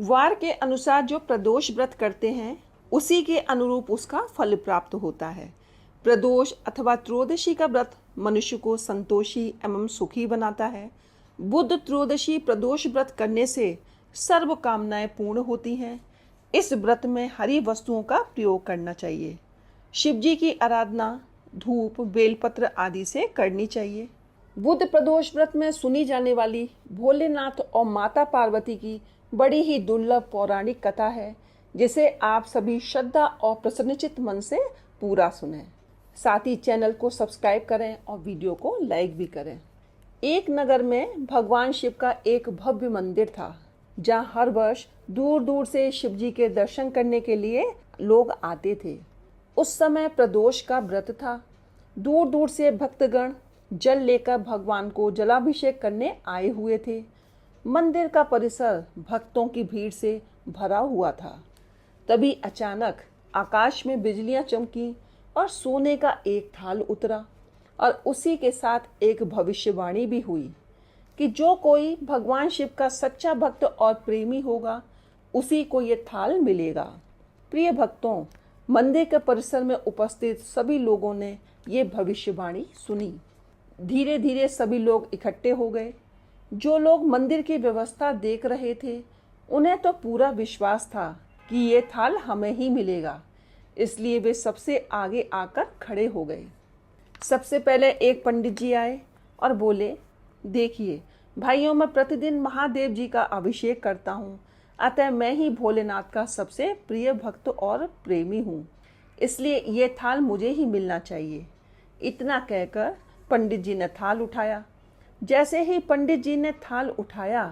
वार के अनुसार जो प्रदोष व्रत करते हैं उसी के अनुरूप उसका फल प्राप्त होता है। प्रदोष अथवा त्रयोदशी का व्रत मनुष्य को संतोषी एवं सुखी बनाता है। बुध त्रयोदशी प्रदोष व्रत करने से सर्व कामनाएं पूर्ण होती हैं। इस व्रत में हरी वस्तुओं का प्रयोग करना चाहिए। शिव जी की आराधना धूप बेलपत्र आदि से करनी चाहिए। बुध प्रदोष व्रत में सुनी जाने वाली भोलेनाथ और माता पार्वती की बड़ी ही दुर्लभ पौराणिक कथा है, जिसे आप सभी श्रद्धा और प्रसन्नचित्त मन से पूरा सुनें। साथ ही चैनल को सब्सक्राइब करें और वीडियो को लाइक भी करें। एक नगर में भगवान शिव का एक भव्य मंदिर था, जहां हर वर्ष दूर दूर से शिव जी के दर्शन करने के लिए लोग आते थे। उस समय प्रदोष का व्रत था। दूर दूर से भक्तगण जल लेकर भगवान को जलाभिषेक करने आए हुए थे। मंदिर का परिसर भक्तों की भीड़ से भरा हुआ था। तभी अचानक आकाश में बिजलियां चमकी और सोने का एक थाल उतरा और उसी के साथ एक भविष्यवाणी भी हुई कि जो कोई भगवान शिव का सच्चा भक्त और प्रेमी होगा उसी को ये थाल मिलेगा। प्रिय भक्तों, मंदिर के परिसर में उपस्थित सभी लोगों ने ये भविष्यवाणी सुनी। धीरे धीरे सभी लोग इकट्ठे हो गए। जो लोग मंदिर की व्यवस्था देख रहे थे उन्हें तो पूरा विश्वास था कि ये थाल हमें ही मिलेगा, इसलिए वे सबसे आगे आकर खड़े हो गए। सबसे पहले एक पंडित जी आए और बोले, देखिए भाइयों, मैं प्रतिदिन महादेव जी का अभिषेक करता हूँ, अतः मैं ही भोलेनाथ का सबसे प्रिय भक्त और प्रेमी हूँ, इसलिए ये थाल मुझे ही मिलना चाहिए। इतना कहकर पंडित जी ने थाल उठाया। जैसे ही पंडित जी ने थाल उठाया,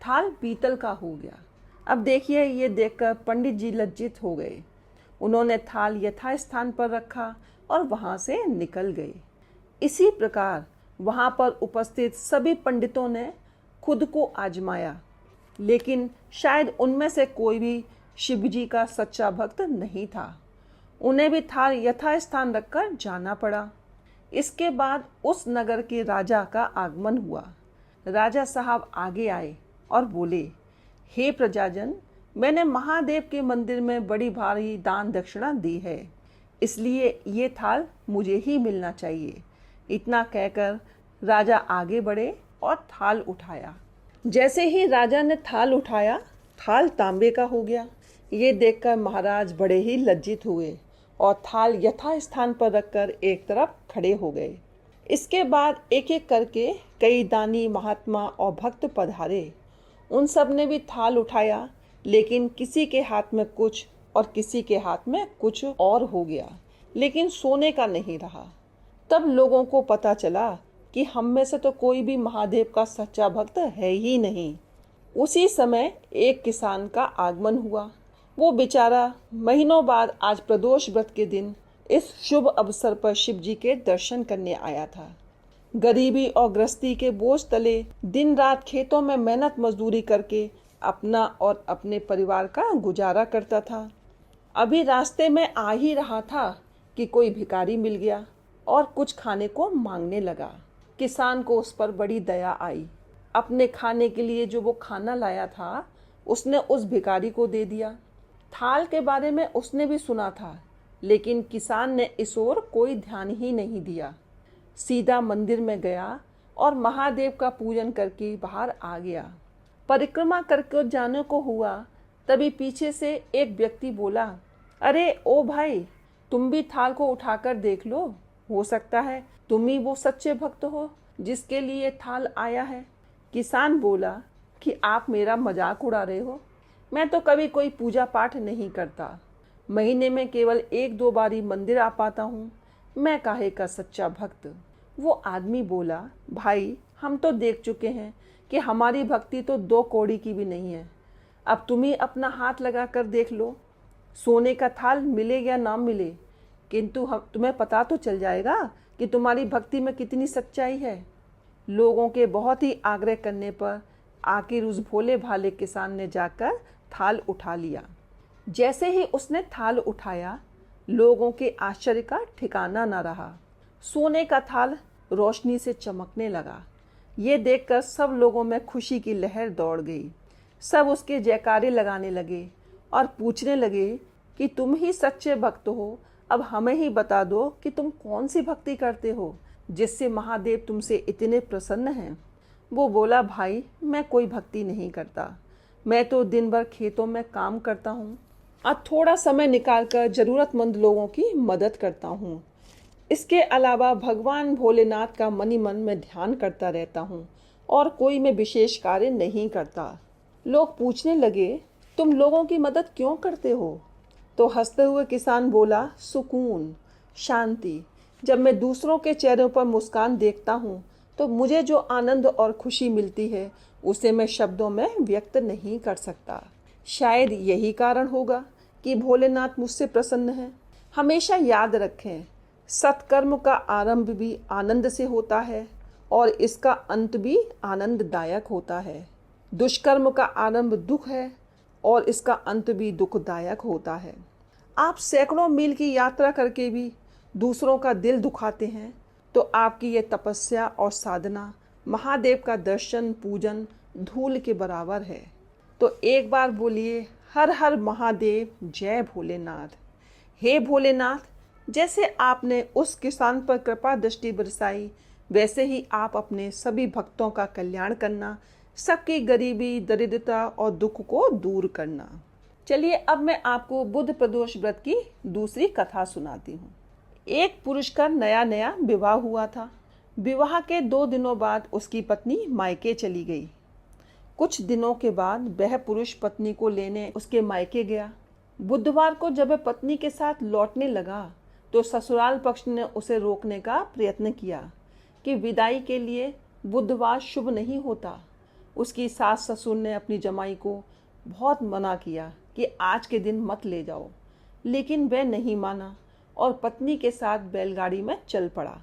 थाल पीतल का हो गया। अब देखिए, ये देखकर पंडित जी लज्जित हो गए। उन्होंने थाल यथास्थान पर रखा और वहां से निकल गए। इसी प्रकार वहां पर उपस्थित सभी पंडितों ने खुद को आजमाया, लेकिन शायद उनमें से कोई भी शिव जी का सच्चा भक्त नहीं था। उन्हें भी थाल यथास्थान रखकर जाना पड़ा। इसके बाद उस नगर के राजा का आगमन हुआ। राजा साहब आगे आए और बोले, हे प्रजाजन, मैंने महादेव के मंदिर में बड़ी भारी दान दक्षिणा दी है, इसलिए ये थाल मुझे ही मिलना चाहिए। इतना कहकर राजा आगे बढ़े और थाल उठाया। जैसे ही राजा ने थाल उठाया, थाल तांबे का हो गया। ये देखकर महाराज बड़े ही लज्जित हुए और थाल यथास्थान पर रखकर एक तरफ खड़े हो गए। इसके बाद एक एक करके कई दानी महात्मा और भक्त पधारे। उन सब ने भी थाल उठाया, लेकिन किसी के हाथ में कुछ और किसी के हाथ में कुछ और हो गया, लेकिन सोने का नहीं रहा। तब लोगों को पता चला कि हम में से तो कोई भी महादेव का सच्चा भक्त है ही नहीं। उसी समय एक किसान का आगमन हुआ। वो बेचारा महीनों बाद आज प्रदोष व्रत के दिन इस शुभ अवसर पर शिव जी के दर्शन करने आया था। गरीबी और ग्रस्ती के बोझ तले दिन रात खेतों में मेहनत मजदूरी करके अपना और अपने परिवार का गुजारा करता था। अभी रास्ते में आ ही रहा था कि कोई भिखारी मिल गया और कुछ खाने को मांगने लगा। किसान को उस पर बड़ी दया आई। अपने खाने के लिए जो वो खाना लाया था उसने उस भिखारी को दे दिया। थाल के बारे में उसने भी सुना था, लेकिन किसान ने इस ओर कोई ध्यान ही नहीं दिया। सीधा मंदिर में गया और महादेव का पूजन करके बाहर आ गया। परिक्रमा करके जाने को हुआ, तभी पीछे से एक व्यक्ति बोला, अरे ओ भाई, तुम भी थाल को उठाकर देख लो, हो सकता है तुम ही वो सच्चे भक्त हो जिसके लिए थाल आया है। किसान बोला कि आप मेरा मजाक उड़ा रहे हो, मैं तो कभी कोई पूजा पाठ नहीं करता, महीने में केवल एक दो बार ही मंदिर आ पाता हूँ, मैं काहे का सच्चा भक्त। वो आदमी बोला, भाई हम तो देख चुके हैं कि हमारी भक्ति तो 2 कौड़ी की भी नहीं है। अब तुम ही अपना हाथ लगा कर देख लो, सोने का थाल मिले या ना मिले, किंतु तुम्हें पता तो चल जाएगा कि तुम्हारी भक्ति में कितनी सच्चाई है। लोगों के बहुत ही आग्रह करने पर आखिर उस भोले भाले किसान ने जाकर थाल उठा लिया। जैसे ही उसने थाल उठाया, लोगों के आश्चर्य का ठिकाना न रहा। सोने का थाल रोशनी से चमकने लगा। ये देखकर सब लोगों में खुशी की लहर दौड़ गई। सब उसके जयकारे लगाने लगे और पूछने लगे कि तुम ही सच्चे भक्त हो, अब हमें ही बता दो कि तुम कौन सी भक्ति करते हो जिससे महादेव तुमसे इतने प्रसन्न हैं। वो बोला, भाई मैं कोई भक्ति नहीं करता, मैं तो दिन भर खेतों में काम करता हूँ और थोड़ा समय निकालकर ज़रूरतमंद लोगों की मदद करता हूँ। इसके अलावा भगवान भोलेनाथ का मनी मन में ध्यान करता रहता हूँ और कोई मैं विशेष कार्य नहीं करता। लोग पूछने लगे, तुम लोगों की मदद क्यों करते हो? तो हंसते हुए किसान बोला, सुकून, शांति। जब मैं दूसरों के चेहरों पर मुस्कान देखता हूँ तो मुझे जो आनंद और खुशी मिलती है उसे मैं शब्दों में व्यक्त नहीं कर सकता। शायद यही कारण होगा कि भोलेनाथ मुझसे प्रसन्न है। हमेशा याद रखें, सत्कर्म का आरंभ भी आनंद से होता है और इसका अंत भी आनंददायक होता है। दुष्कर्म का आरंभ दुख है और इसका अंत भी दुखदायक होता है। आप सैकड़ों मील की यात्रा करके भी दूसरों का दिल दुखाते हैं तो आपकी ये तपस्या और साधना महादेव का दर्शन पूजन धूल के बराबर है। तो एक बार बोलिए, हर हर महादेव, जय भोलेनाथ। हे भोलेनाथ, जैसे आपने उस किसान पर कृपा दृष्टि बरसाई, वैसे ही आप अपने सभी भक्तों का कल्याण करना, सबकी गरीबी, दरिद्रता और दुख को दूर करना। चलिए अब मैं आपको बुध प्रदोष व्रत की दूसरी कथा सुनाती हूँ। एक पुरुष का नया नया विवाह हुआ था। विवाह के 2 दिनों बाद उसकी पत्नी मायके चली गई। कुछ दिनों के बाद वह पुरुष पत्नी को लेने उसके मायके गया। बुधवार को जब वह पत्नी के साथ लौटने लगा तो ससुराल पक्ष ने उसे रोकने का प्रयत्न किया कि विदाई के लिए बुधवार शुभ नहीं होता। उसकी सास ससुर ने अपनी जमाई को बहुत मना किया कि आज के दिन मत ले जाओ, लेकिन वह नहीं माना और पत्नी के साथ बैलगाड़ी में चल पड़ा।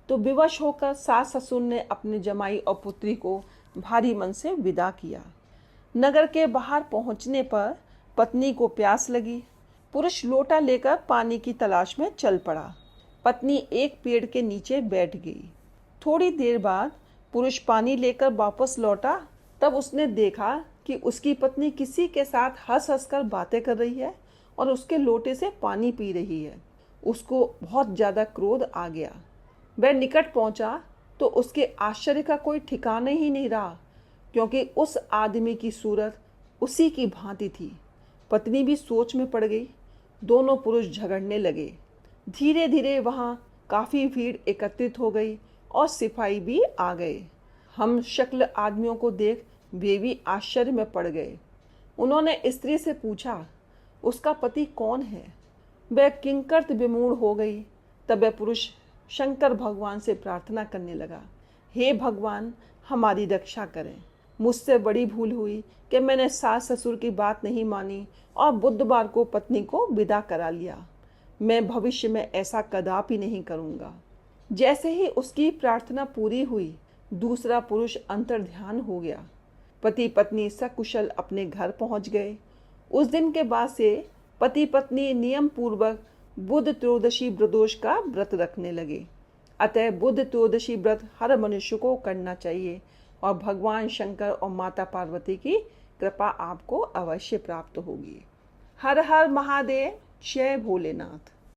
तो विवश होकर सास ससुर ने अपने जमाई और पुत्री को भारी मन से विदा किया। नगर के बाहर पहुंचने पर पत्नी को प्यास लगी। पुरुष लोटा लेकर पानी की तलाश में चल पड़ा। पत्नी एक पेड़ के नीचे बैठ गई। थोड़ी देर बाद पुरुष पानी लेकर वापस लौटा। तब उसने देखा कि उसकी पत्नी किसी के साथ हंस हंस कर बातें कर रही है और उसके लोटे से पानी पी रही है। उसको बहुत ज़्यादा क्रोध आ गया। वह निकट पहुंचा तो उसके आश्चर्य का कोई ठिकाना ही नहीं रहा, क्योंकि उस आदमी की सूरत उसी की भांति थी। पत्नी भी सोच में पड़ गई। दोनों पुरुष झगड़ने लगे। धीरे धीरे वहाँ काफ़ी भीड़ एकत्रित हो गई और सिपाही भी आ गए। हम शक्ल आदमियों को देख वे भी आश्चर्य में पड़ गए। उन्होंने स्त्री से पूछा, उसका पति कौन है? वह किंकरत विमूढ़ हो गई। तब वह पुरुष शंकर भगवान से प्रार्थना करने लगा, हे भगवान, हमारी रक्षा करें। मुझसे बड़ी भूल हुई कि मैंने सास ससुर की बात नहीं मानी और बुधवार को पत्नी को विदा करा लिया। मैं भविष्य में ऐसा कदापि नहीं करूँगा। जैसे ही उसकी प्रार्थना पूरी हुई, दूसरा पुरुष अंतर्ध्यान हो गया। पति पत्नी सकुशल अपने घर पहुंच गए। उस दिन के बाद से पति पत्नी नियम पूर्वक बुध त्रयोदशी प्रदोष का व्रत रखने लगे। अतः बुध त्रयोदशी व्रत हर मनुष्य को करना चाहिए और भगवान शंकर और माता पार्वती की कृपा आपको अवश्य प्राप्त होगी। हर हर महादेव, जय भोलेनाथ।